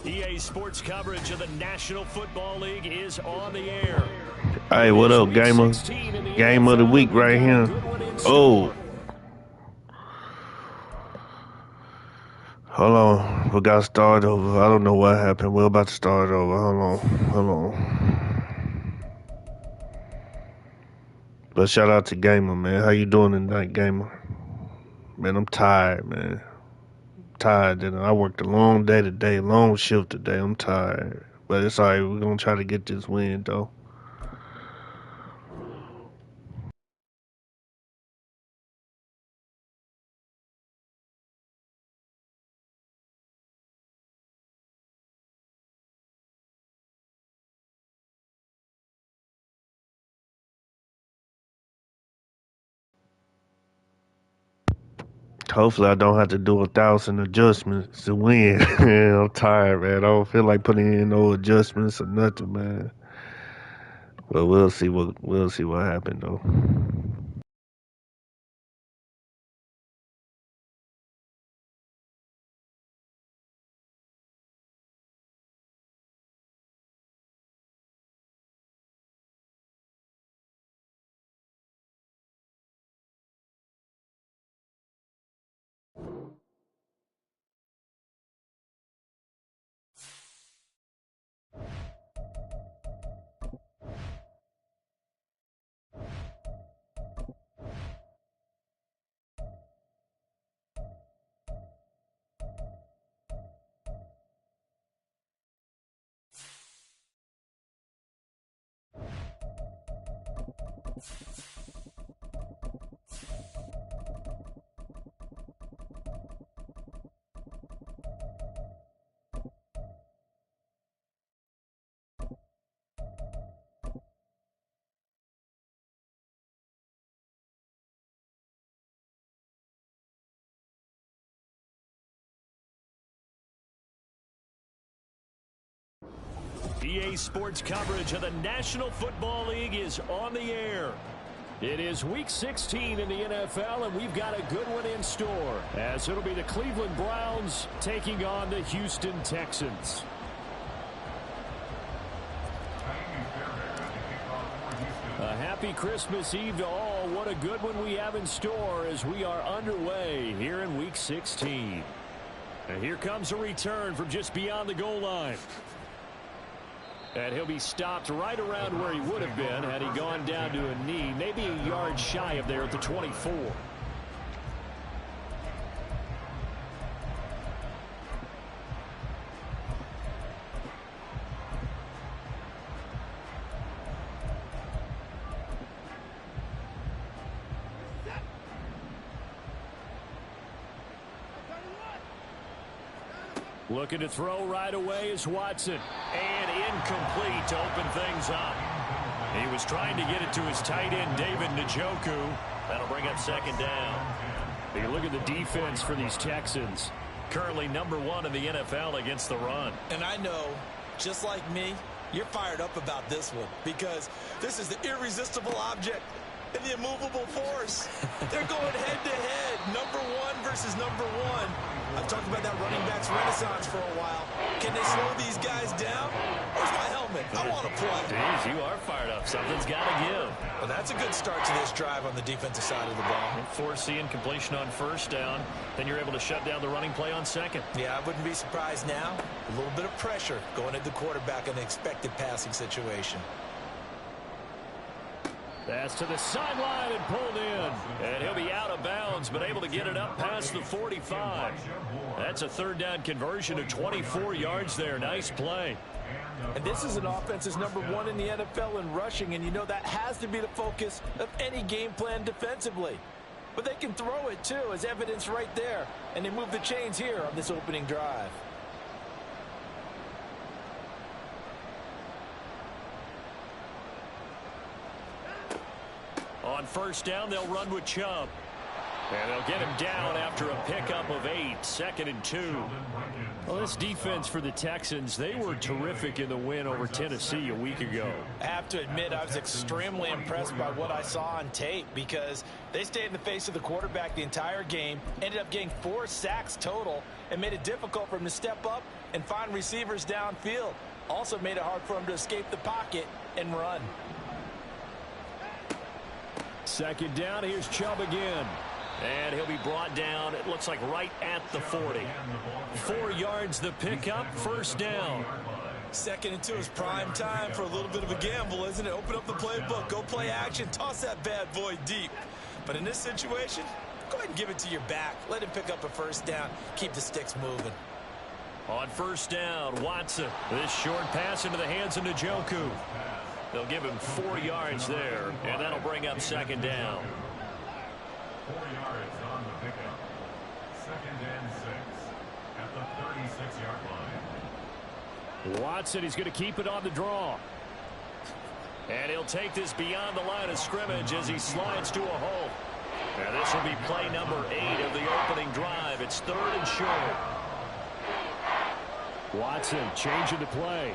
EA Sports coverage of the National Football League is on the air. Hey, what up, gamer? Game of the week right here. Oh. Hold on. We got to start over. I don't know what happened. We're about to start over. Hold on. But shout out to Gamer, man. How you doing tonight, Gamer? Man, I'm tired, man. Tired. I worked a long day today, long shift today. I'm tired. But it's alright. We're going to try to get this win, though. Hopefully I don't have to do 1,000 adjustments to win. I'm tired, man. I don't feel like putting in no adjustments or nothing, man. But we'll see what happened though. EA Sports coverage of the National Football League is on the air. It is Week 16 in the NFL, and we've got a good one in store, as it'll be the Cleveland Browns taking on the Houston Texans. A happy Christmas Eve to all. What a good one we have in store as we are underway here in Week 16. And here comes a return from just beyond the goal line. And he'll be stopped right around where he would have been had he gone down to a knee, maybe a yard shy of there at the 24. Looking to throw right away is Watson. And incomplete to open things up. He was trying to get it to his tight end, David Njoku. That'll bring up second down. You look at the defense for these Texans. Currently #1 in the NFL against the run. And I know, just like me, you're fired up about this one. Because this is the irresistible object and the immovable force. They're going head-to-head. #1 versus #1. I've talked about that running backs renaissance for a while. Can they slow these guys down? Where's my helmet? I want to play. Jeez, you are fired up. Something's got to give. Well, that's a good start to this drive on the defensive side of the ball. Forcing completion on first down. Then you're able to shut down the running play on second. Yeah, I wouldn't be surprised now. A little bit of pressure going at the quarterback in an expected passing situation. That's to the sideline and pulled in. And he'll be out of bounds, but able to get it up past the 45. That's a third down conversion of 24 yards there. Nice play. And this is an offense that's #1 in the NFL in rushing, and you know that has to be the focus of any game plan defensively. But they can throw it, too, as evidence right there. And they move the chains here on this opening drive. On first down, they'll run with Chubb. And they'll get him down after a pickup of 8, 2nd and 2. Well, this defense for the Texans, they were terrific in the win over Tennessee a week ago. I have to admit, I was extremely impressed by what I saw on tape because they stayed in the face of the quarterback the entire game, ended up getting 4 sacks total, and made it difficult for him to step up and find receivers downfield. Also made it hard for him to escape the pocket and run. Second down, here's Chubb again. And he'll be brought down, it looks like right at the 40. 4 yards the pickup, first down. Second and 2 is prime time for a little bit of a gamble, isn't it? Open up the playbook, go play action, toss that bad boy deep. But in this situation, go ahead and give it to your back. Let him pick up a first down, keep the sticks moving. On first down, Watson. This short pass into the hands of Njoku. They'll give him 4 yards there, and that'll bring up second down. 4 yards on the pickup. Second and 6 at the 36-yard line. Watson, he's going to keep it on the draw. And he'll take this beyond the line of scrimmage as he slides to a hole. And this will be play number 8 of the opening drive. It's 3rd and short. Watson changing to play.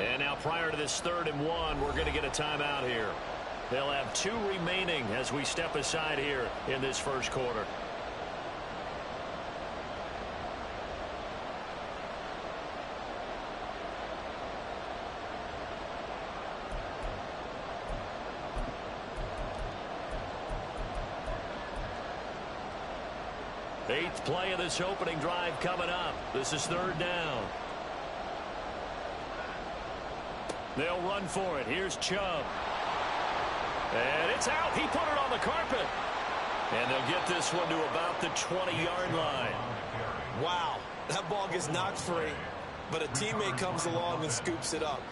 And now prior to this 3rd and 1, we're going to get a timeout here. They'll have 2 remaining as we step aside here in this first quarter. Eighth play of this opening drive coming up. This is 3rd down. They'll run for it. Here's Chubb. And it's out. He put it on the carpet. And they'll get this one to about the 20-yard line. Wow, that ball gets knocked free, but a teammate comes along and scoops it up.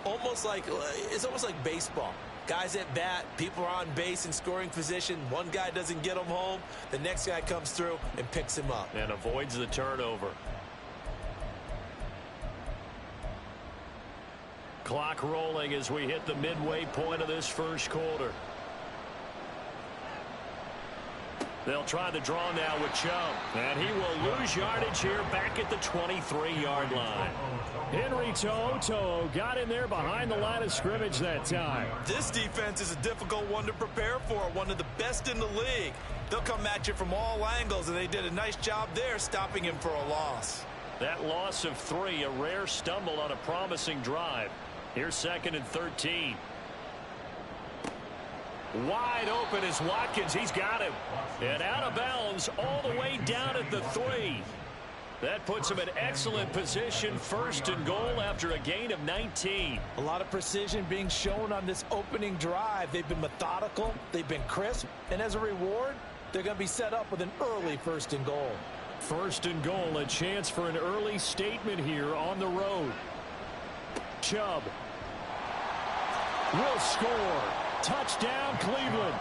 It's almost like baseball. Guys at bat, people are on base in scoring position. One guy doesn't get him home. The next guy comes through and picks him up. And avoids the turnover. Clock rolling as we hit the midway point of this first quarter. They'll try the draw now with Chubb. And he will lose yardage here back at the 23-yard line. Henry To'oTo'o got in there behind the line of scrimmage that time. This defense is a difficult one to prepare for, one of the best in the league. They'll come at you from all angles, and they did a nice job there stopping him for a loss. That loss of 3, a rare stumble on a promising drive. Here's 2nd and 13. Wide open is Watkins. He's got him. And out of bounds all the way down at the 3. That puts him in excellent position, 1st and goal after a gain of 19. A lot of precision being shown on this opening drive. They've been methodical. They've been crisp. And as a reward, they're going to be set up with an early 1st and goal. 1st and goal, a chance for an early statement here on the road. Chubb will score. Touchdown, Cleveland.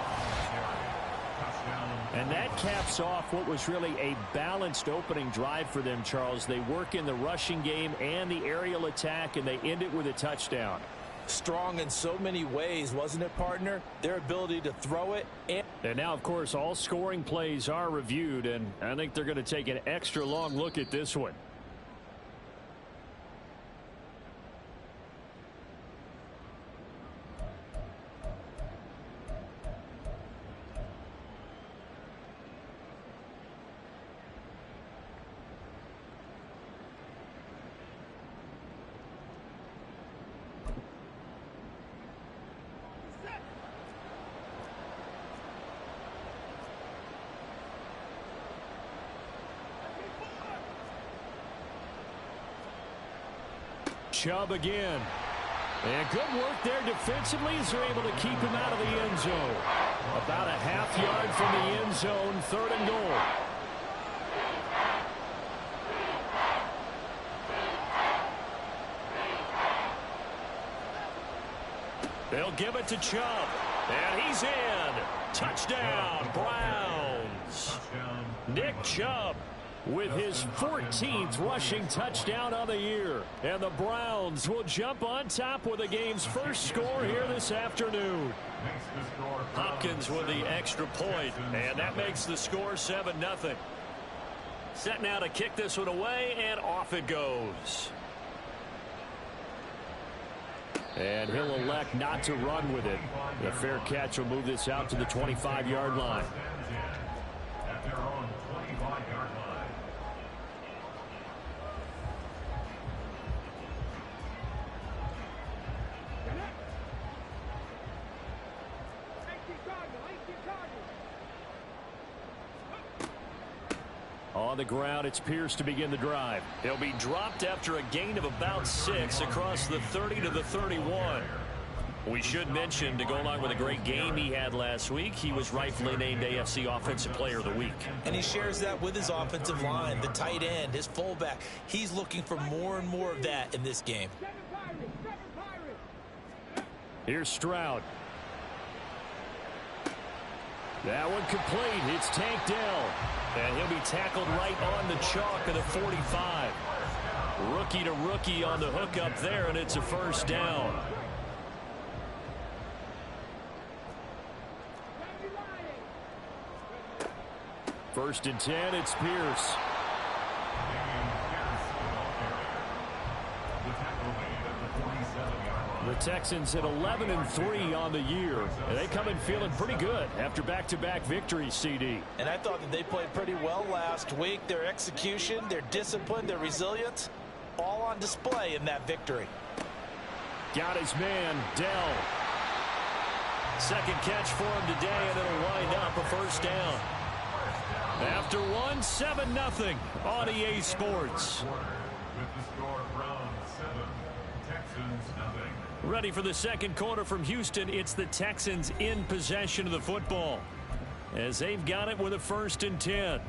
And that caps off what was really a balanced opening drive for them, Charles. They work in the rushing game and the aerial attack, and they end it with a touchdown. Strong in so many ways, wasn't it, partner? Their ability to throw it. And now, of course, all scoring plays are reviewed, and I think they're going to take an extra long look at this one. Chubb again. And good work there defensively as they're able to keep him out of the end zone. About a half yard from the end zone, 3rd and goal. They'll give it to Chubb. And he's in. Touchdown, Browns. Nick Chubb with his 14th rushing touchdown of the year. And the Browns will jump on top with the game's first score here this afternoon. Hopkins with the extra point, and that makes the score 7-0. Set now to kick this one away, and off it goes. And he'll elect not to run with it. The fair catch will move this out to the 25-yard line. At their own 25-yard line. On the ground, it's Pierce to begin the drive. He'll be dropped after a gain of about 6 across the 30 to the 31. We should mention, to go along with a great game he had last week, he was rightfully named AFC Offensive Player of the Week. And he shares that with his offensive line, the tight end, his fullback. He's looking for more and more of that in this game. Here's Stroud. That one complete. It's Tank Dell. And he'll be tackled right on the chalk of the 45. Rookie to rookie on the hook up there, and it's a first down. First and 10, it's Pierce. The Texans at 11-3 on the year. And they come in feeling pretty good after back-to-back victories, CD. And I thought that they played pretty well last week. Their execution, their discipline, their resilience, all on display in that victory. Got his man, Dell. Second catch for him today, and it'll wind up a first down. After one, 7-0 on EA Sports. With the score, Browns 7, Texans 0. Ready for the second quarter from Houston. It's the Texans in possession of the football, as they've got it with a first and 10.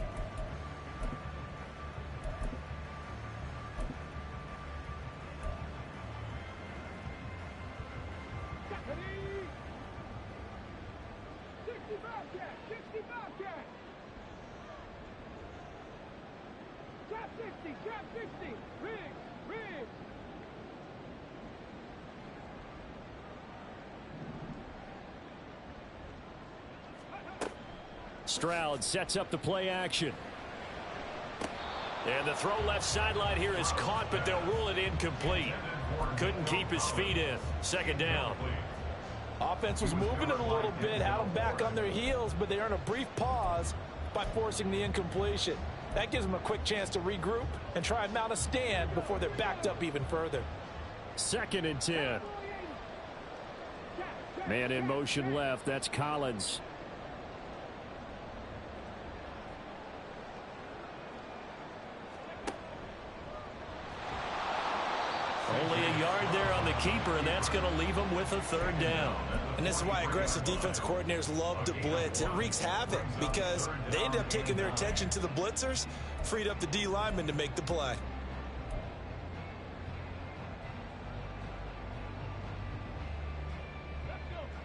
Stroud sets up the play action. And the throw left sideline here is caught, but they'll rule it incomplete. Couldn't keep his feet in. Second down. Offense was moving it a little bit, had them back on their heels, but they earned a brief pause by forcing the incompletion. That gives them a quick chance to regroup and try and mount a stand before they're backed up even further. Second and 10. Man in motion left. That's Collins. Only a yard there on the keeper, and that's going to leave him with a third down. And this is why aggressive defense coordinators love to blitz. It wreaks havoc because they end up taking their attention to the blitzers, freed up the D lineman to make the play.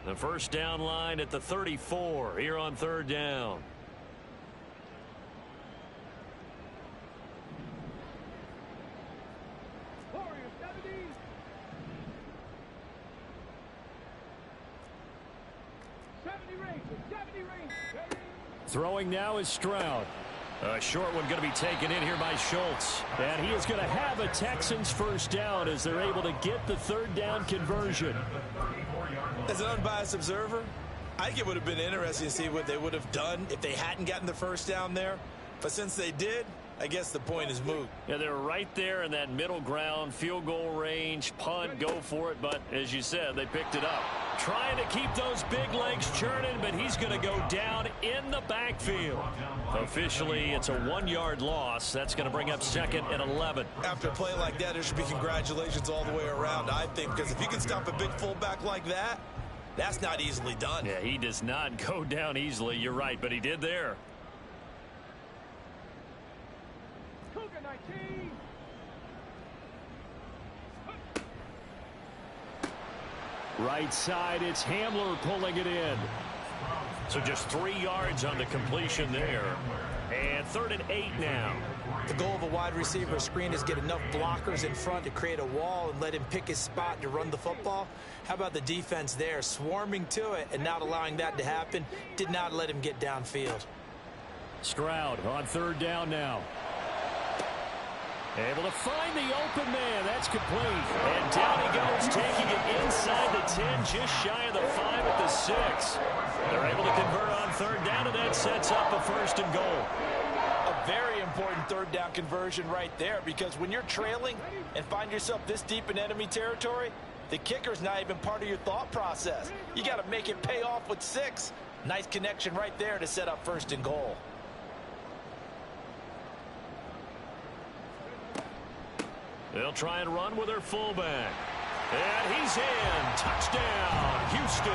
The first down line at the 34 here on third down. Throwing now is Stroud. A short one going to be taken in here by Schultz. And he is going to have a Texans first down as they're able to get the third down conversion. As an unbiased observer, I think it would have been interesting to see what they would have done if they hadn't gotten the first down there. But since they did, I guess the point is moot. Yeah, they're right there in that middle ground, field goal range, punt, go for it. But as you said, they picked it up. Trying to keep those big legs churning, but he's going to go down in the backfield. Officially, it's a 1-yard loss. That's going to bring up second and 11. After a play like that, there should be congratulations all the way around, I think, because if you can stop a big fullback like that, that's not easily done. Yeah, he does not go down easily. You're right, but he did there. Right side, it's Hamler pulling it in. So just 3 yards on the completion there. And 3rd and 8 now. The goal of a wide receiver screen is get enough blockers in front to create a wall and let him pick his spot to run the football. How about the defense there, swarming to it and not allowing that to happen? Did not let him get downfield. Stroud on third down now. Able to find the open man. That's complete. And down he goes, taking it inside the 10, just shy of the 5 at the 6. They're able to convert on third down, and that sets up a 1st and goal. A very important third down conversion right there, because when you're trailing and find yourself this deep in enemy territory, the kicker's not even part of your thought process. You got to make it pay off with 6. Nice connection right there to set up 1st and goal. They'll try and run with their fullback. And he's in. Touchdown, Houston.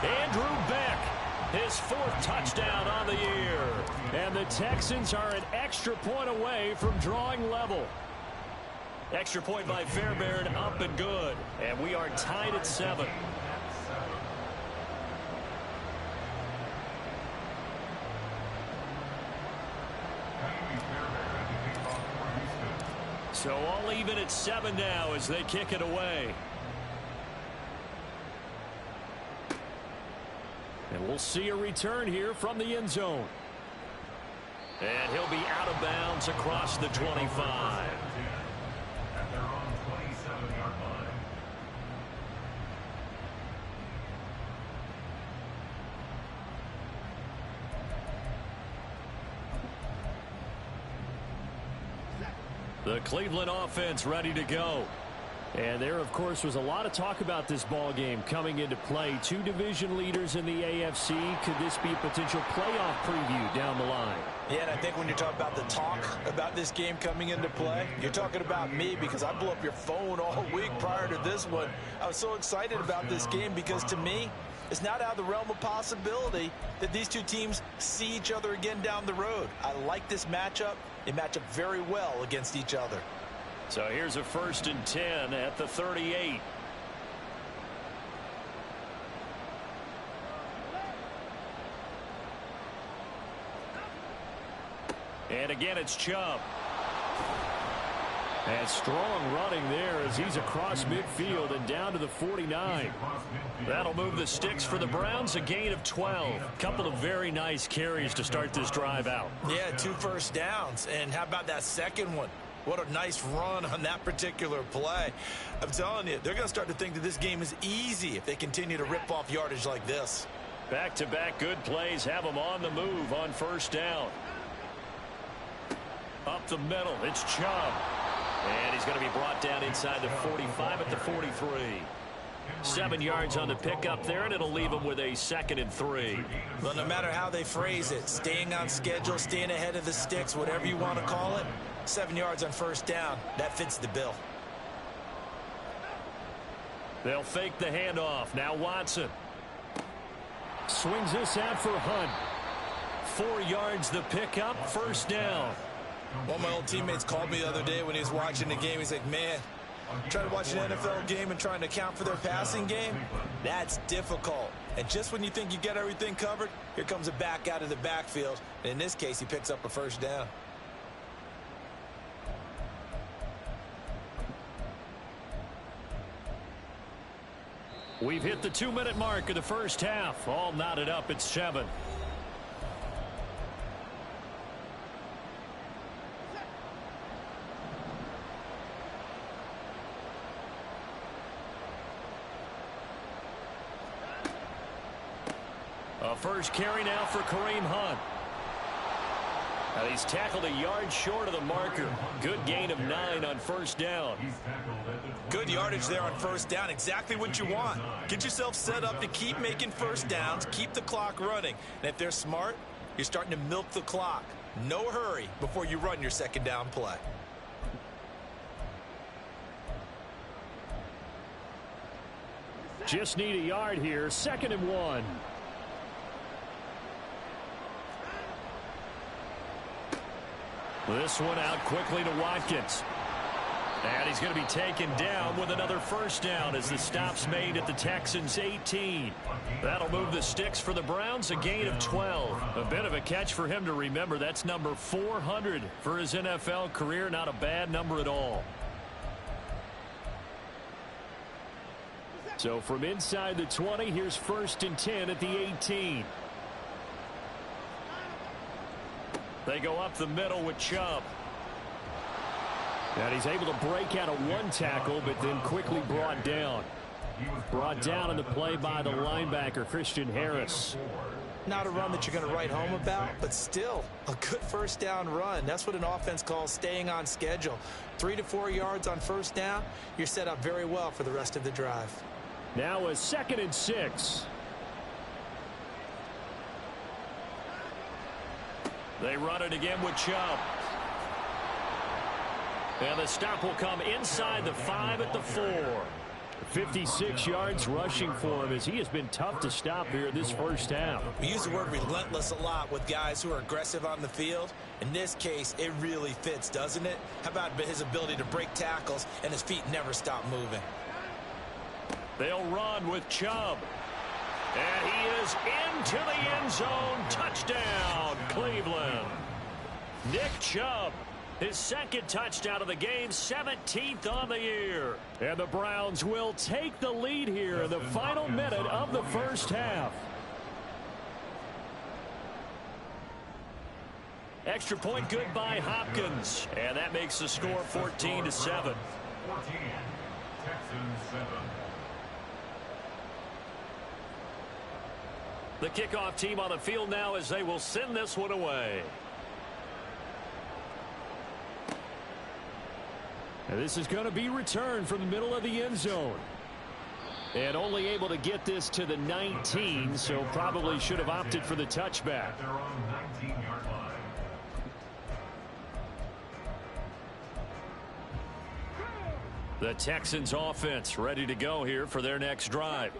Andrew Beck, his 4th touchdown on the year. And the Texans are an extra point away from drawing level. Extra point by Fairbairn, up and good. And we are tied at 7. So all even at 7 now as they kick it away. And we'll see a return here from the end zone. And he'll be out of bounds across the 25. At their own 27-yard line. The Cleveland offense ready to go. And there, of course, was a lot of talk about this ball game coming into play. 2 division leaders in the AFC. Could this be a potential playoff preview down the line? Yeah, and I think when you're talking about the talk about this game coming into play, you're talking about me, because I blew up your phone all week prior to this one. I was so excited about this game because, to me, it's not out of the realm of possibility that these two teams see each other again down the road. I like this matchup. They match up very well against each other. So here's a 1st and 10 at the 38. And again, it's Chubb. And strong running there as he's across midfield and down to the 49. That'll move the sticks for the Browns, a gain of 12. Couple of very nice carries to start this drive out. Yeah, 2 first downs. And how about that second one? What a nice run on that particular play. I'm telling you, they're going to start to think that this game is easy if they continue to rip off yardage like this. Back-to-back good plays have them on the move on 1st down. Up the middle, it's Chubb. And he's going to be brought down inside the 45 at the 43. 7 yards on the pickup there, and it'll leave him with a 2nd and 3. Well, no matter how they phrase it, staying on schedule, staying ahead of the sticks, whatever you want to call it, 7 yards on 1st down, that fits the bill. They'll fake the handoff. Now Watson. Swings this out for Hunt. 4 yards the pickup, 1st down. One of my old teammates called me the other day when he was watching the game. He's like, man, trying to watch an NFL game and trying to account for their passing game, that's difficult. And just when you think you get everything covered, here comes a back out of the backfield. And in this case, he picks up a 1st down. We've hit the 2-minute mark of the 1st half. All knotted up at 7. A 1st carry now for Kareem Hunt. Now he's tackled a yard short of the marker. Good gain of 9 on 1st down. Good yardage there on 1st down. Exactly what you want. Get yourself set up to keep making 1st downs, keep the clock running. And if they're smart, you're starting to milk the clock. No hurry before you run your 2nd down play. Just need a yard here. 2nd and 1. This one out quickly to Watkins. And he's going to be taken down with another 1st down as the stop's made at the Texans' 18. That'll move the sticks for the Browns, a gain of 12. A bit of a catch for him to remember. That's number 400 for his NFL career. Not a bad number at all. So from inside the 20, here's 1st and 10 at the 18. They go up the middle with Chubb. And he's able to break out of one tackle, but then quickly brought down. Brought down in the play by the linebacker, Christian Harris. Not a run that you're going to write home about, but still a good first down run. That's what an offense calls staying on schedule. 3 to 4 yards on first down, you're set up very well for the rest of the drive. Now a 2nd and 6. They run it again with Chubb. And the stop will come inside the 5 at the 4. 56 yards rushing for him as he has been tough to stop here this first half. We use the word relentless a lot with guys who are aggressive on the field. In this case, it really fits, doesn't it? How about his ability to break tackles and his feet never stop moving? They'll run with Chubb. And he is into the end zone. Touchdown, Cleveland. Nick Chubb. His 2nd touchdown of the game, 17th on the year. And the Browns will take the lead here in the final minute of the first half. Extra point good by Hopkins. And that makes the score 14-7. 14, Texans 7. The kickoff team on the field now as they will send this one away. And this is going to be returned from the middle of the end zone. And only able to get this to the 19, so probably should have opted for the touchback. They're on 19-yard line. The Texans offense ready to go here for their next drive.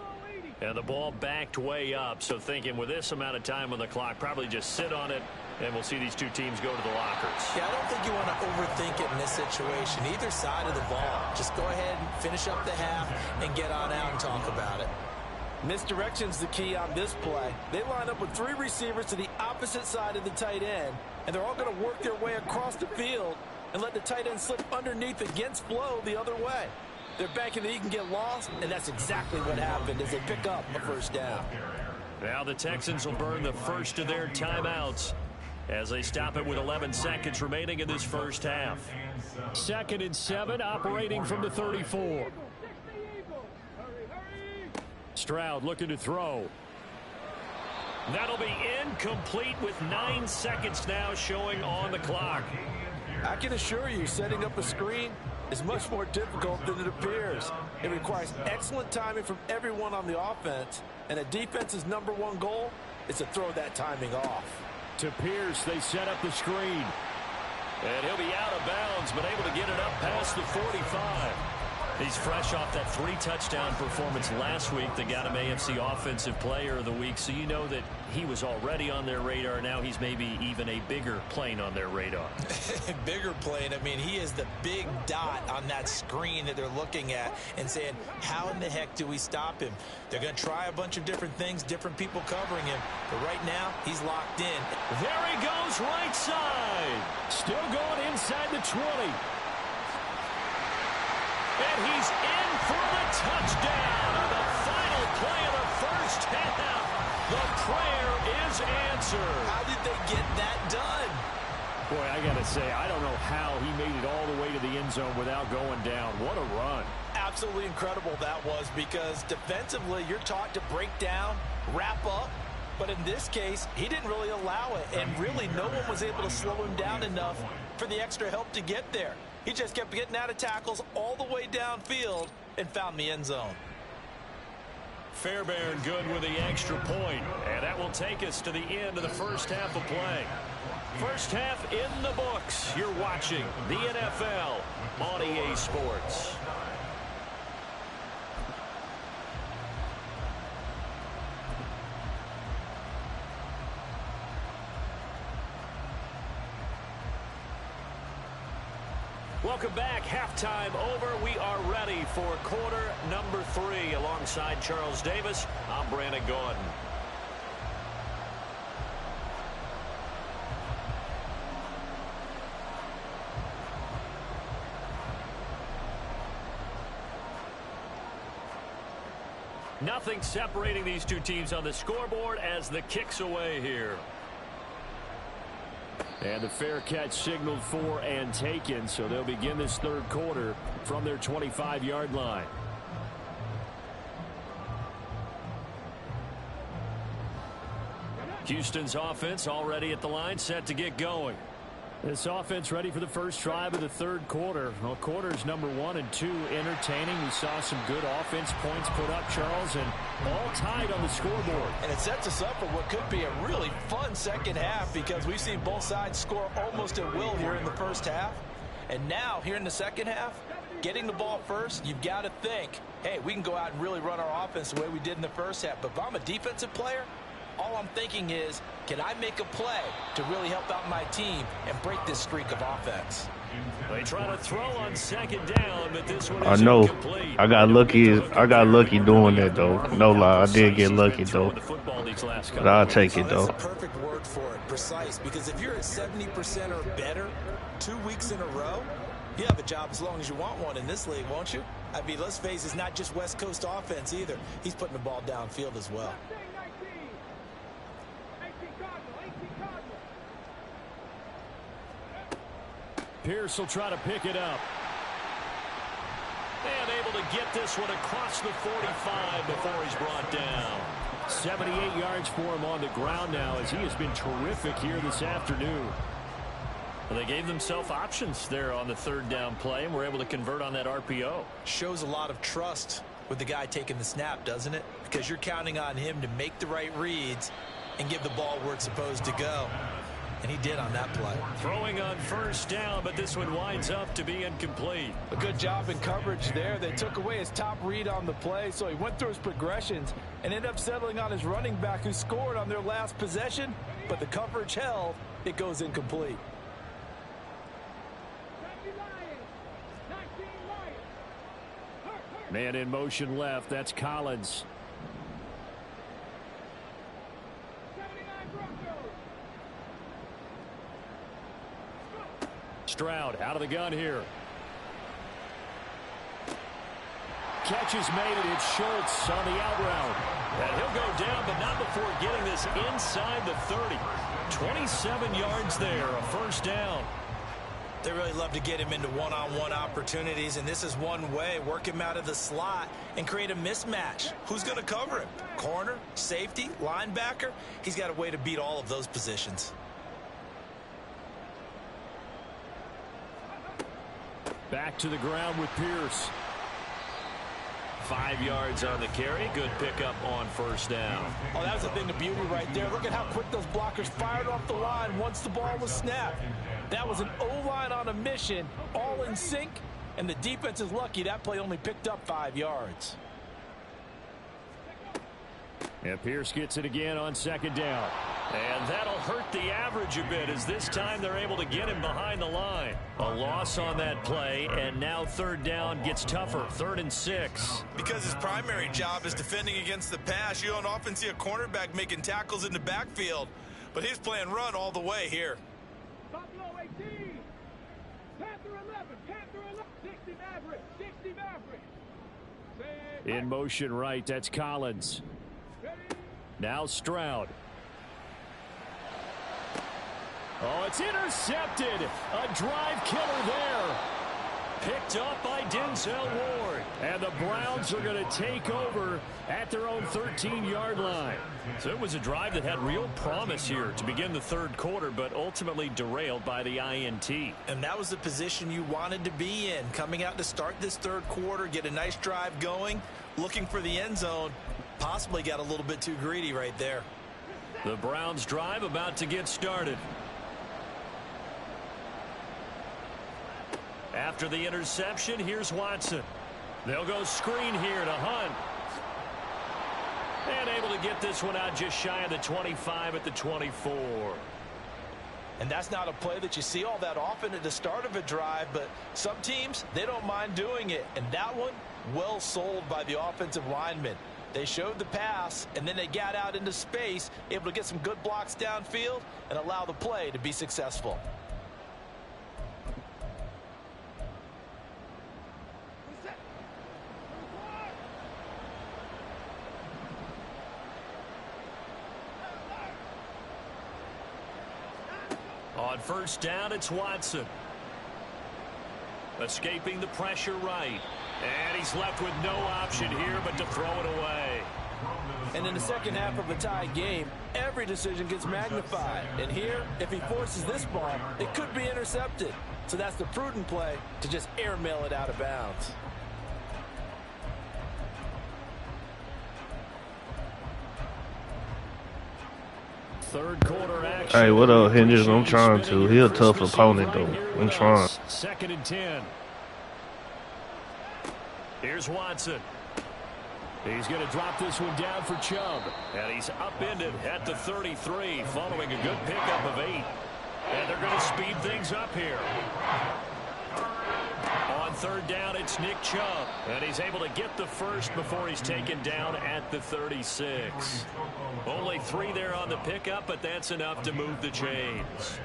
And the ball backed way up, so thinking with this amount of time on the clock, probably just sit on it, and we'll see these two teams go to the lockers. Yeah, I don't think you want to overthink it in this situation. Either side of the ball. Just go ahead and finish up the half and get on out and talk about it. Misdirection's the key on this play. They line up with 3 receivers to the opposite side of the tight end, and they're all going to work their way across the field and let the tight end slip underneath against flow the other way. They're banking that he can get lost, and that's exactly what happened as they pick up a first down. Now the Texans will burn the first of their timeouts as they stop it with 11 seconds remaining in this first half. 2nd and 7, operating from the 34. Stroud looking to throw. That'll be incomplete with 9 seconds now showing on the clock. I can assure you, setting up a screen is much more difficult than it appears. It requires excellent timing from everyone on the offense, and a defense's #1 goal is to throw that timing off. To Pierce, they set up the screen. And he'll be out of bounds, but able to get it up past the 45. He's fresh off that 3-touchdown performance last week that got him AFC Offensive Player of the Week, so you know that he was already on their radar. Now he's maybe even a bigger plane on their radar. Bigger plane. I mean, he is the big dot on that screen that they're looking at and saying, how in the heck do we stop him? They're going to try a bunch of different things, different people covering him. But right now, he's locked in. There he goes, right side. Still going inside the 20. And he's in for the touchdown on the final play of the first half. The prayer is answered. How did they get that done? Boy, I got to say, I don't know how he made it all the way to the end zone without going down. What a run. Absolutely incredible that was, because defensively you're taught to break down, wrap up. But in this case, he didn't really allow it. And really, no one was able to slow him down enough for the extra help to get there. He just kept getting out of tackles all the way downfield and found the end zone. Fairbairn good with the extra point. And that will take us to the end of the first half of play. First half in the books. You're watching the NFL on EA Sports. Welcome back. Halftime over. We are ready for quarter number 3. Alongside Charles Davis, I'm Brandon Gordon. Nothing separating these two teams on the scoreboard as the kick's away here. And the fair catch signaled for and taken, so they'll begin this third quarter from their 25-yard line. Houston's offense already at the line, set to get going. This offense ready for the first drive of the third quarter. Well, quarters number 1 and 2 entertaining. We saw some good offense points put up, Charles, and all tied on the scoreboard. And it sets us up for what could be a really fun second half because we've seen both sides score almost at will here in the first half. And now, here in the second half, getting the ball first, you've got to think, hey, we can go out and really run our offense the way we did in the first half. But if I'm a defensive player, all I'm thinking is, can I make a play to really help out my team and break this streak of offense? They try to throw on second down, but this one is I know. incomplete. I got lucky doing that, though. No lie. I did get lucky, though. But I'll take it, though. That's a perfect word for it, precise. Because if you're at 70% or better 2 weeks in a row, you have a job as long as you want one in this league, won't you? I mean, let's face it, it's not just West Coast offense either. He's putting the ball downfield as well. Pierce will try to pick it up. And able to get this one across the 45 before he's brought down. 78 yards for him on the ground now as he has been terrific here this afternoon. Well, they gave themselves options there on the third down play and were able to convert on that RPO. Shows a lot of trust with the guy taking the snap, doesn't it? Because you're counting on him to make the right reads and give the ball where it's supposed to go. And he did on that play. Throwing on first down, but this one winds up to be incomplete. A good job in coverage there. They took away his top read on the play, so he went through his progressions and ended up settling on his running back who scored on their last possession, but the coverage held. It goes incomplete. Man in motion left. That's Collins. Stroud out of the gun here. Catch is made. It's Schultz on the out route. And he'll go down, but not before getting this inside the 30. 27 yards there, a first down. They really love to get him into one-on-one opportunities, and this is one way. Work him out of the slot and create a mismatch. Who's going to cover him? Corner, safety, linebacker? He's got a way to beat all of those positions. Back to the ground with Pierce. 5 yards on the carry. Good pickup on first down. Oh, that was a thing of beauty right there. Look at how quick those blockers fired off the line once the ball was snapped. That was an O-line on a mission, all in sync, and the defense is lucky that play only picked up 5 yards. And Pierce gets it again on second down. And that'll hurt the average a bit as this time they're able to get him behind the line. A loss on that play, and now third down gets tougher. 3rd and 6. Because his primary job is defending against the pass, you don't often see a cornerback making tackles in the backfield. But he's playing run all the way here. Buffalo 18, Panther 11, Panther 11, 60 Maverick, 60 Maverick. In motion right, that's Collins. Now Stroud. Oh, it's intercepted. A drive killer there. Picked up by Denzel Ward. And the Browns are going to take over at their own 13-yard line. So it was a drive that had real promise here to begin the third quarter, but ultimately derailed by the INT. And that was the position you wanted to be in. Coming out to start this third quarter, get a nice drive going, looking for the end zone. Possibly got a little bit too greedy right there. The Browns drive about to get started. After the interception, here's Watson. They'll go screen here to Hunt. And able to get this one out just shy of the 25 at the 24. And that's not a play that you see all that often at the start of a drive, but some teams, they don't mind doing it. And that one, well sold by the offensive lineman. They showed the pass, and then they got out into space, able to get some good blocks downfield and allow the play to be successful. On first down, it's Watson. Escaping the pressure right. And he's left with no option here but to throw it away. And in the second half of a tied game, every decision gets magnified. And here, if he forces this ball, it could be intercepted. So that's the prudent play to just airmail it out of bounds. Third quarter action. Hey, what up, Hendricks? I'm trying to. He a tough opponent, though. I'm trying. Second and 10. Here's Watson. He's going to drop this one down for Chubb. And he's upended at the 33 following a good pickup of 8. And they're going to speed things up here. On third down, it's Nick Chubb. And he's able to get the first before he's taken down at the 36. Only 3 there on the pickup, but that's enough to move the chains.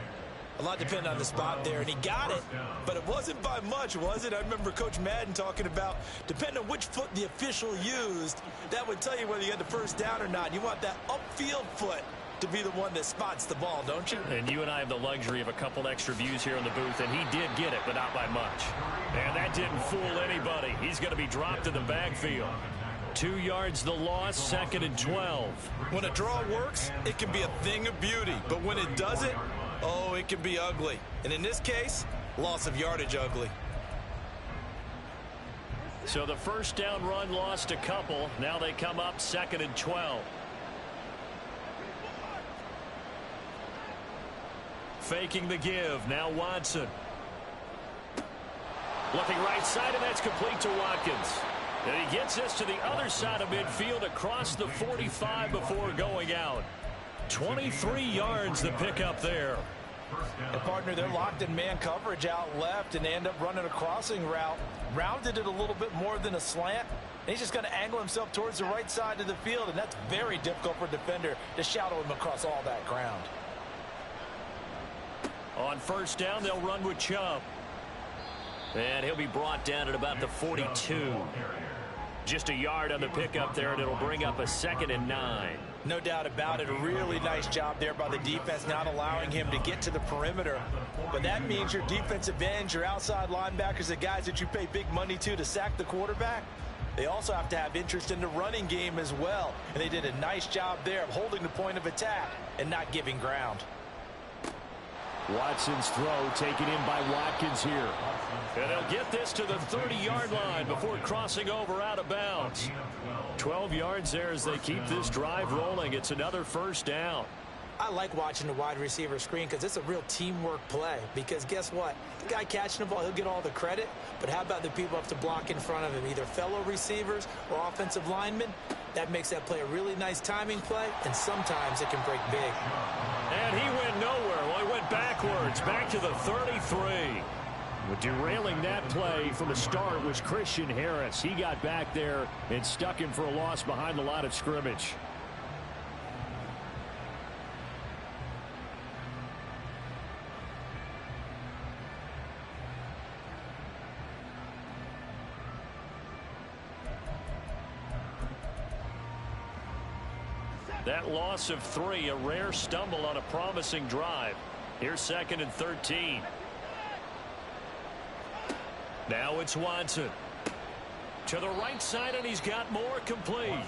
A lot depended on the spot there, and he got it, but it wasn't by much, was it? I remember Coach Madden talking about, depending on which foot the official used, that would tell you whether you had the first down or not. You want that upfield foot to be the one that spots the ball, don't you? And you and I have the luxury of a couple extra views here in the booth, and he did get it, but not by much. And that didn't fool anybody. He's going to be dropped in the backfield. 2 yards the loss, second and 12. When a draw works, it can be a thing of beauty, but when it doesn't, oh, it can be ugly. And in this case, loss of yardage ugly. So the first down run lost a couple. Now they come up second and 12. Faking the give. Now Watson. Looking right side, and that's complete to Watkins. And he gets this to the other side of midfield across the 45 before going out. 23 yards the pickup there. And partner, they're locked in man coverage out left, and they end up running a crossing route. Rounded it a little bit more than a slant. And he's just going to angle himself towards the right side of the field, and that's very difficult for a defender to shadow him across all that ground. On first down, they'll run with Chubb. And he'll be brought down at about the 42. Just a yard on the pickup there, and it'll bring up a second and 9. No doubt about it. A really nice job there by the defense, not allowing him to get to the perimeter. But that means your defensive ends, your outside linebackers, the guys that you pay big money to sack the quarterback, they also have to have interest in the running game as well. And they did a nice job there of holding the point of attack and not giving ground. Watson's throw taken in by Watkins here. And they'll get this to the 30-yard line before crossing over out of bounds. 12 yards there as they keep this drive rolling. It's another first down. I like watching the wide receiver screen because it's a real teamwork play. Because guess what? The guy catching the ball, he'll get all the credit. But how about the people up to block in front of him, either fellow receivers or offensive linemen? That makes that play a really nice timing play, and sometimes it can break big. And he went nowhere. Well, he went backwards, back to the 33. But derailing that play from the start was Christian Harris. He got back there and stuck him for a loss behind the line of scrimmage. That loss of 3, a rare stumble on a promising drive. Here's second and 13. Now it's Watson. To the right side, and he's got more complete.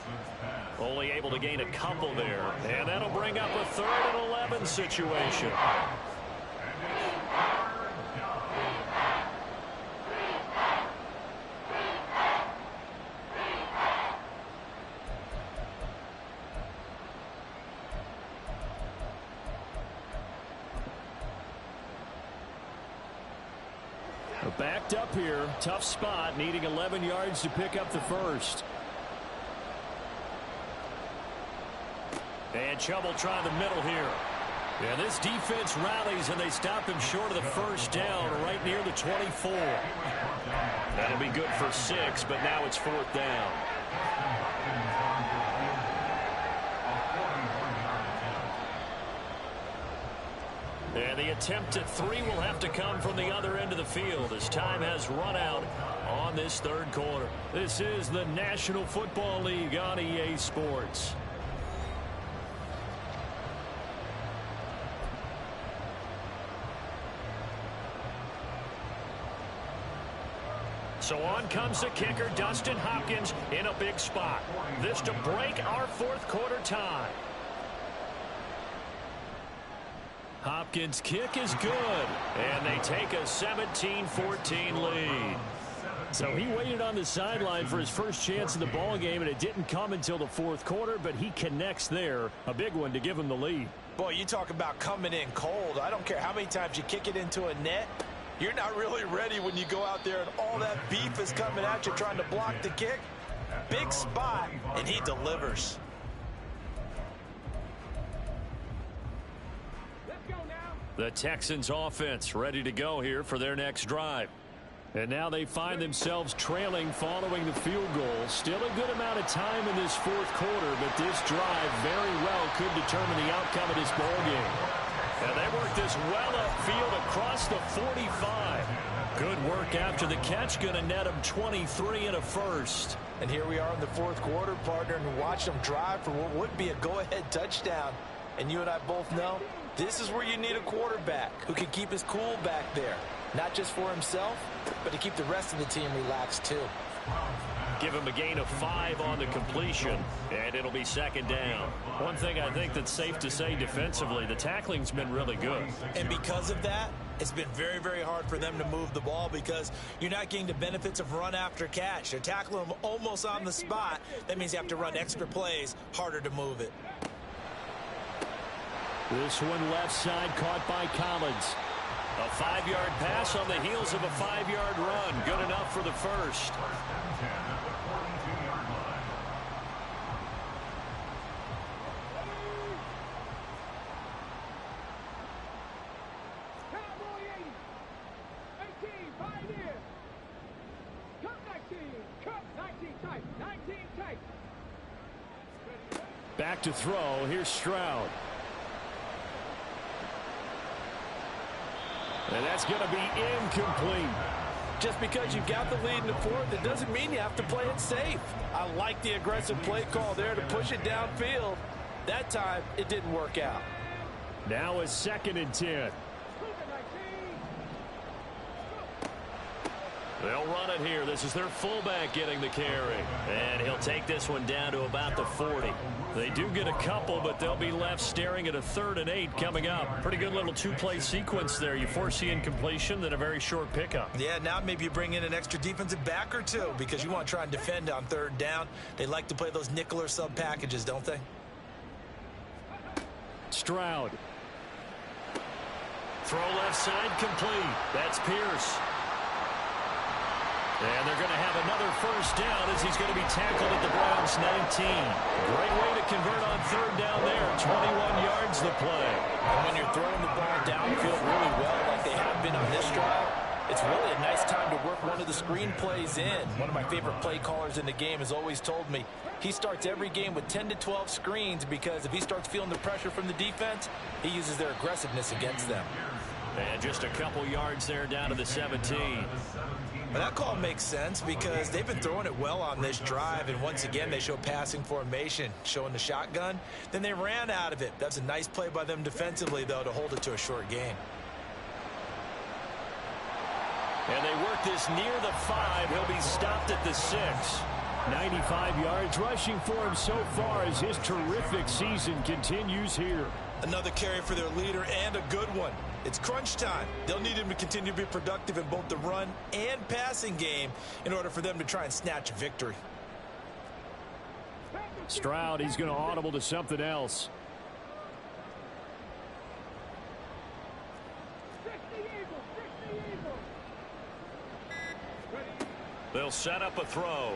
Only able to gain a couple there. And that'll bring up a 3rd and 11 situation. Backed up here, tough spot, needing 11 yards to pick up the first. And Chubb will try the middle here. Yeah, this defense rallies, and they stop him short of the first down right near the 24. That'll be good for 6, but now it's 4th down. And the attempt at 3 will have to come from the other end of the field as time has run out on this 3rd quarter. This is the National Football League on EA Sports. So on comes the kicker, Dustin Hopkins, in a big spot. This to break our fourth quarter tie. Hopkins' kick is good, and they take a 17-14 lead. So he waited on the sideline for his first chance in the ball game, and it didn't come until the fourth quarter, but he connects there. A big one to give him the lead. Boy, you talk about coming in cold. I don't care how many times you kick it into a net. You're not really ready when you go out there and all that beef is coming at you trying to block the kick. Big spot, and he delivers. Let's go now. The Texans offense ready to go here for their next drive. And now they find themselves trailing following the field goal. Still a good amount of time in this fourth quarter, but this drive very well could determine the outcome of this ball game. And they work this well upfield across the 45. Good work after the catch, going to net them 23 and a first. And here we are in the fourth quarter, partner, and watch them drive for what would be a go-ahead touchdown. And you and I both know this is where you need a quarterback who can keep his cool back there. Not just for himself, but to keep the rest of the team relaxed too. Give him a gain of 5 on the completion, and it'll be second down. One thing I think that's safe to say defensively, the tackling's been really good. And because of that, it's been very, very hard for them to move the ball because you're not getting the benefits of run after catch. They're tackling them almost on the spot. That means you have to run extra plays, harder to move it. This one left side caught by Collins. A 5-yard pass on the heels of a 5-yard run. Good enough for the first. Cowboy 80. 18, Pioneer. Cup 19. Cup 19 tight. 19 tight. Back to throw. Here's Stroud. And that's going to be incomplete. Just because you've got the lead in the fourth, it doesn't mean you have to play it safe. I like the aggressive play call there to push it downfield. That time, it didn't work out. Now a 2nd and 10. They'll run it here. This is their fullback getting the carry. And he'll take this one down to about the 40. They do get a couple, but they'll be left staring at a 3rd and 8 coming up. Pretty good little 2-play sequence there. You force the incompletion, then a very short pickup. Yeah, now maybe you bring in an extra defensive back or two because you want to try and defend on 3rd down. They like to play those nickel or sub packages, don't they? Stroud. Throw left side complete. That's Pierce. And they're going to have another first down as he's going to be tackled at the Browns 19. Great way to convert on 3rd down there. 21 yards the play. And when you're throwing the ball downfield really well like they have been on this drive, it's really a nice time to work one of the screen plays in. One of my favorite play callers in the game has always told me he starts every game with 10 to 12 screens because if he starts feeling the pressure from the defense, he uses their aggressiveness against them. And just a couple yards there down to the 17. Well, that call makes sense because they've been throwing it well on this drive, and once again they show passing formation, showing the shotgun. Then they ran out of it. That's a nice play by them defensively, though, to hold it to a short game. And they work this near the 5. He'll be stopped at the 6. 95 yards rushing for him so far as his terrific season continues here. Another carry for their leader and a good one. It's crunch time. They'll need him to continue to be productive in both the run and passing game in order for them to try and snatch a victory. Stroud, he's going to audible to something else. They'll set up a throw.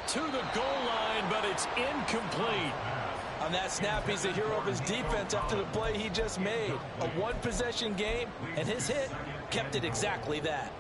To the goal line, but it's incomplete. On that snap, he's the hero of his defense after the play he just made. A one-possession game, and his hit kept it exactly that.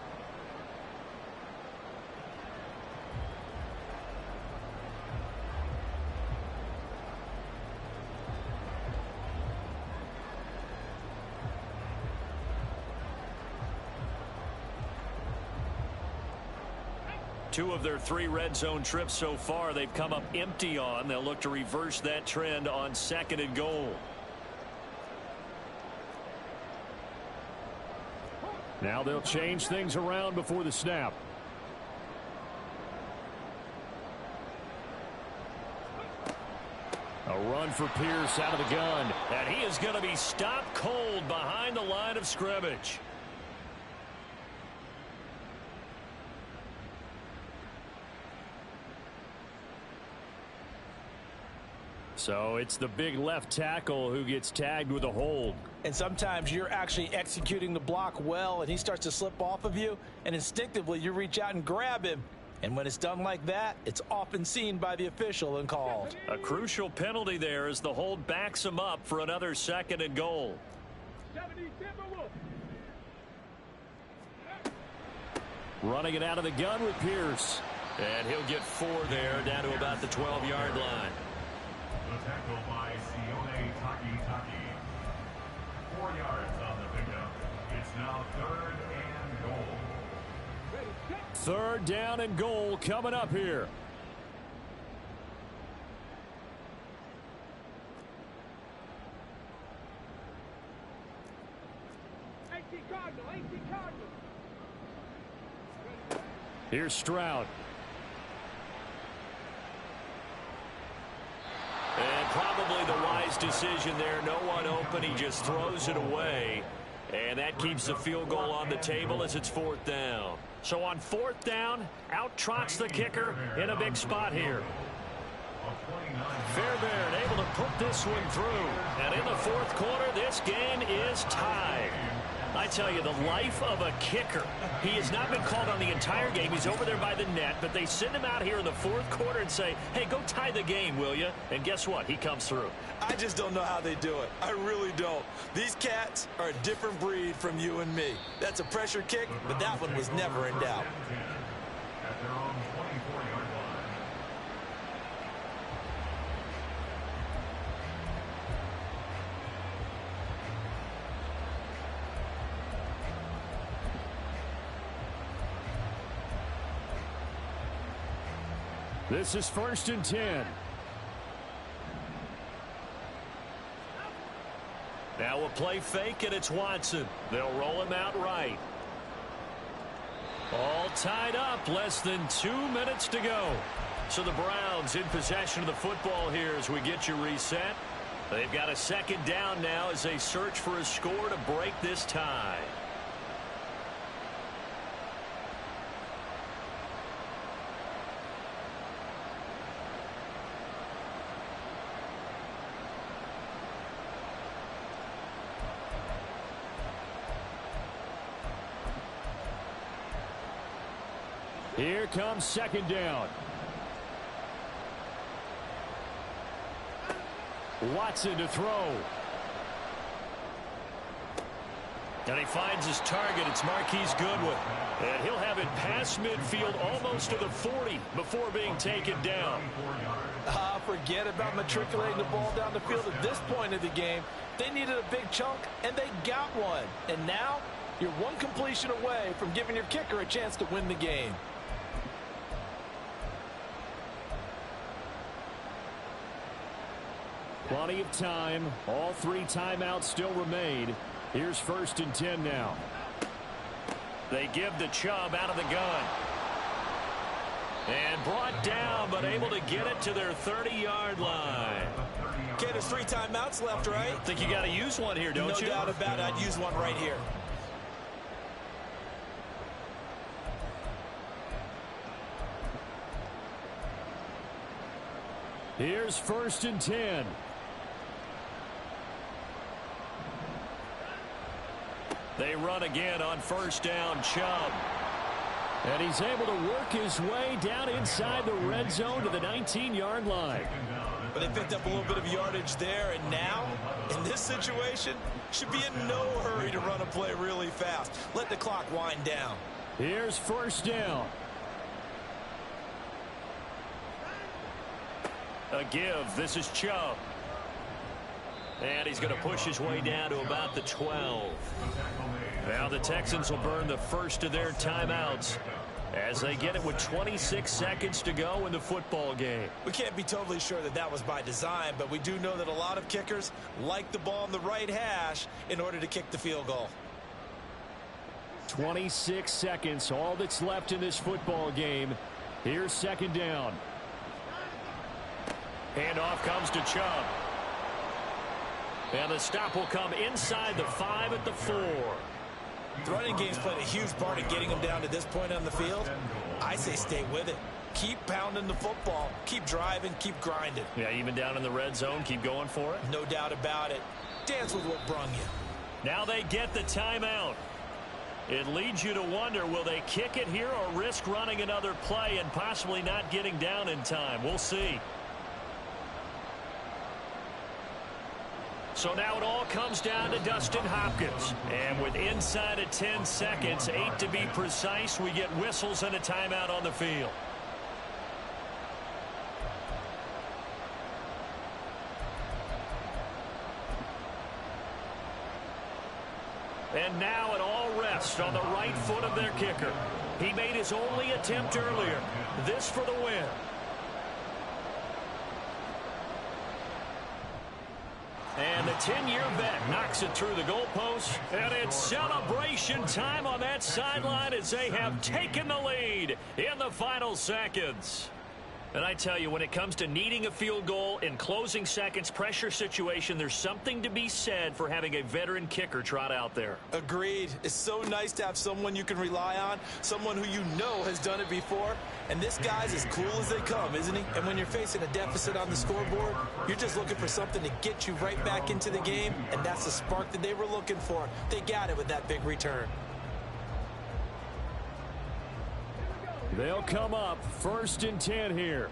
Two of their 3 red zone trips so far they've come up empty on. They'll look to reverse that trend on 2nd and goal. Now they'll change things around before the snap. A run for Pierce out of the gun. And he is going to be stopped cold behind the line of scrimmage. So it's the big left tackle who gets tagged with a hold. And sometimes you're actually executing the block well, and he starts to slip off of you, and instinctively you reach out and grab him. And when it's done like that, it's often seen by the official and called. A crucial penalty there as the hold backs him up for another 2nd and goal. Running it out of the gun with Pierce. And he'll get 4 there, down to about the 12-yard line. The tackle by Sione Taki. 4 yards on the pickup. It's now 3rd and goal. 3rd down and goal coming up here. Here's Stroud. And probably the wise decision there. No one open. He just throws it away. And that keeps the field goal on the table as it's 4th down. So on 4th down, out trots the kicker in a big spot here. Fairbairn able to put this one through. And in the 4th quarter, this game is tied. I tell you, the life of a kicker. He has not been called on the entire game. He's over there by the net, but they send him out here in the 4th quarter and say, hey, go tie the game, will you? And guess what? He comes through. I just don't know how they do it. I really don't. These cats are a different breed from you and me. That's a pressure kick, but that one was never in doubt. At their own 24-yard line. This is 1st and 10. Now a play fake, and it's Watson. They'll roll him out right. All tied up, less than 2 minutes to go. So the Browns in possession of the football here as we get you reset. They've got a 2nd down now as they search for a score to break this tie. Here comes 2nd down. Watson to throw. And he finds his target. It's Marquise Goodwin. And he'll have it past midfield almost to the 40 before being taken down. Forget about matriculating the ball down the field at this point of the game. They needed a big chunk, and they got one. And now you're one completion away from giving your kicker a chance to win the game. Plenty of time. All 3 timeouts still remain. Here's 1st and 10 now. They give the Chubb out of the gun. And brought down, but able to get it to their 30-yard line. Okay, there's 3 timeouts left, right? I think you got to use one here, don't you? No doubt about it. I'd use one right here. Here's 1st and 10. They run again on 1st down, Chubb. And he's able to work his way down inside the red zone to the 19-yard line. But they picked up a little bit of yardage there, and now, in this situation, should be in no hurry to run a play really fast. Let the clock wind down. Here's 1st down. A give. This is Chubb. And he's going to push his way down to about the 12. Now the Texans will burn the first of their timeouts as they get it with 26 seconds to go in the football game. We can't be totally sure that that was by design, but we do know that a lot of kickers like the ball in the right hash in order to kick the field goal. 26 seconds, all that's left in this football game. Here's second down. Handoff comes to Chubb. And the stop will come inside the 5 at the 4. The running game's played a huge part in getting them down to this point on the field. I say stay with it. Keep pounding the football. Keep driving. Keep grinding. Yeah, even down in the red zone, keep going for it. No doubt about it. Dance with what brung you. Now they get the timeout. It leads you to wonder, will they kick it here or risk running another play and possibly not getting down in time? We'll see. So now it all comes down to Dustin Hopkins. And with inside of 10 seconds, 8 to be precise, we get whistles and a timeout on the field. And now it all rests on the right foot of their kicker. He made his only attempt earlier. This for the win. And the 10-year vet knocks it through the goalpost. And it's celebration time on that sideline as they have taken the lead in the final seconds. And I tell you, when it comes to needing a field goal in closing seconds, pressure situation, there's something to be said for having a veteran kicker trot out there. Agreed. It's so nice to have someone you can rely on, someone who you know has done it before. And this guy's as cool as they come, isn't he? And when you're facing a deficit on the scoreboard, you're just looking for something to get you right back into the game, and that's the spark that they were looking for. They got it with that big return. They'll come up 1st and 10 here.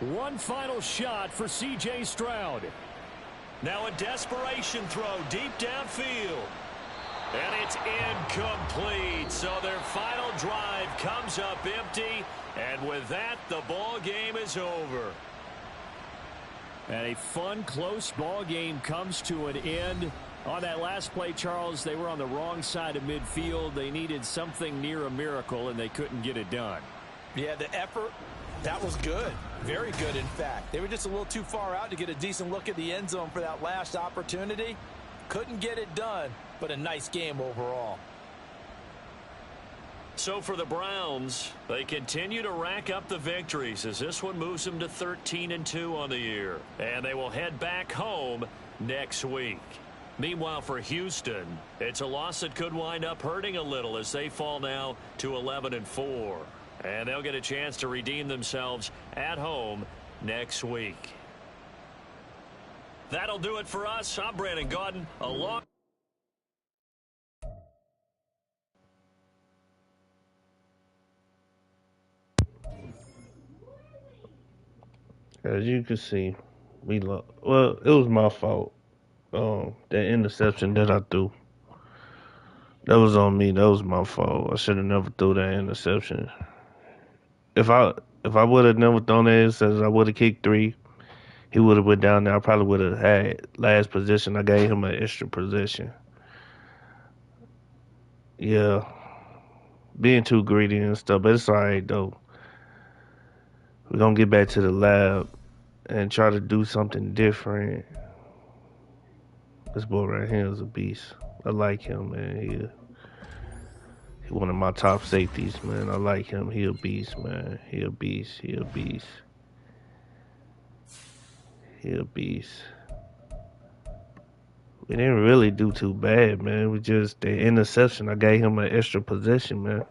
One final shot for C.J. Stroud. Now a desperation throw deep downfield. And it's incomplete. So their final drive comes up empty. And with that, the ball game is over. And a fun, close ball game comes to an end. On that last play, Charles, they were on the wrong side of midfield. They needed something near a miracle, and they couldn't get it done. Yeah, the effort, that was good. Very good, in fact. They were just a little too far out to get a decent look at the end zone for that last opportunity. Couldn't get it done, but a nice game overall. So for the Browns, they continue to rack up the victories as this one moves them to 13-2 on the year. And they will head back home next week. Meanwhile, for Houston, it's a loss that could wind up hurting a little as they fall now to 11-4. And they'll get a chance to redeem themselves at home next week. That'll do it for us. I'm Brandon Gaudin, along. As you can see, well, it was my fault. That interception that I threw, that was on me. That was my fault. I should have never threw that interception. If I would have never thrown that interception, I would have kicked 3. He would have went down there. I probably would have had last position. I gave him an extra position. Yeah, being too greedy and stuff, but it's all right though. We're going to get back to the lab and try to do something different. This boy right here is a beast. I like him, man. He one of my top safeties, man. I like him. He a beast, man. He a beast. He a beast. He a beast. We didn't really do too bad, man. We just, the interception, I gave him an extra possession, man.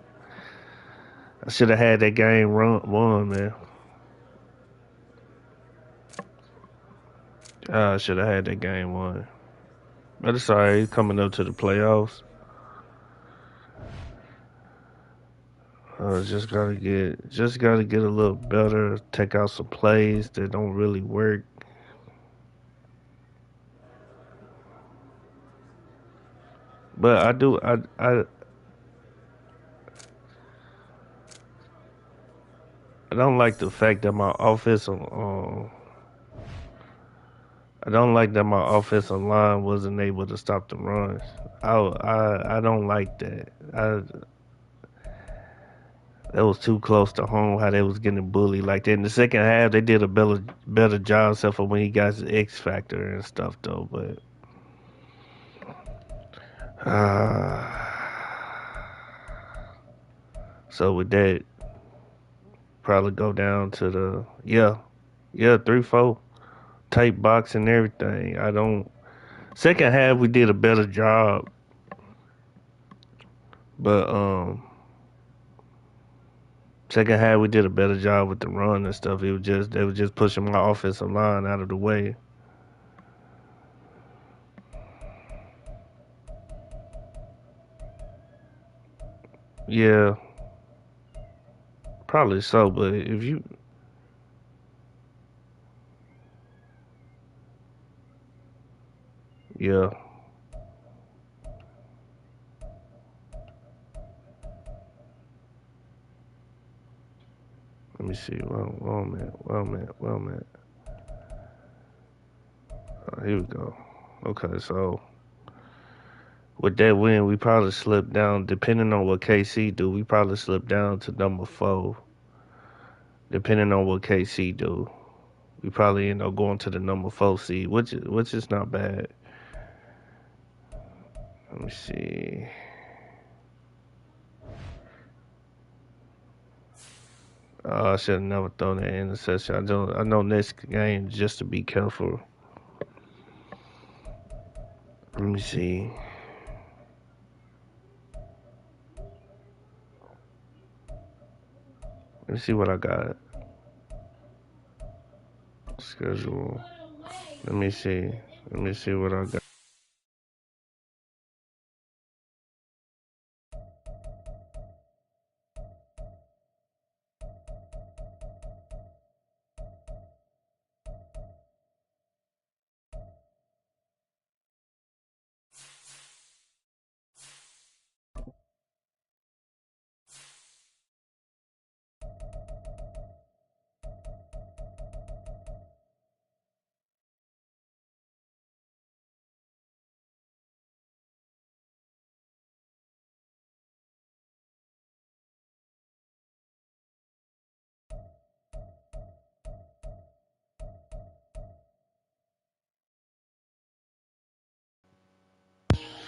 I should have had that game won, man. I should have had that game won. But it's alright, coming up to the playoffs. Just gotta get a little better, take out some plays that don't really work. But I don't like the fact that my offensive I don't like that my offensive line wasn't able to stop the runs. I don't like that. That was too close to home how they was getting bullied like that. In the second half, they did a better job, except for when he got his X Factor and stuff, though. But so with that, probably go down to the 3-4 tight box and everything. I don't. Second half, we did a better job, but second half we did a better job with the run and stuff. It was just they were just pushing my offensive line out of the way. Yeah, probably so. But if you, yeah, let me see. Well, man. Here we go. Okay, so with that win, we probably slipped down. Depending on what KC do, we probably slipped down to number 4. Depending on what KC do, we probably end up going to the number 4 seed, which is not bad. Let me see. I should have never thrown that interception. I know next game just to be careful. Let me see. Let me see what I got. Schedule. Let me see. Let me see what I got.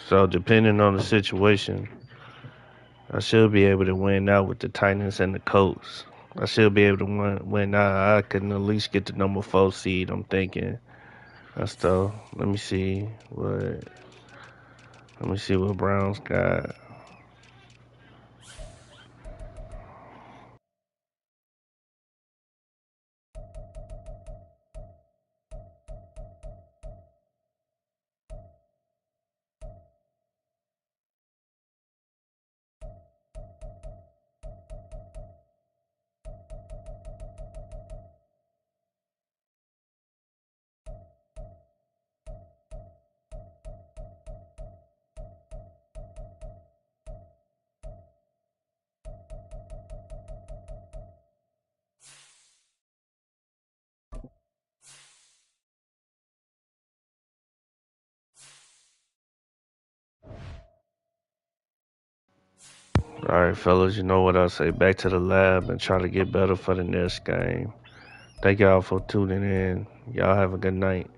So depending on the situation, I should be able to win out with the Titans and the Colts. I should be able to win out. I can at least get the number 4 seed. I'm thinking. That's though. Let me see what. Let me see what Browns got. All right, fellas, you know what I say. Back to the lab and try to get better for the next game. Thank y'all for tuning in. Y'all have a good night.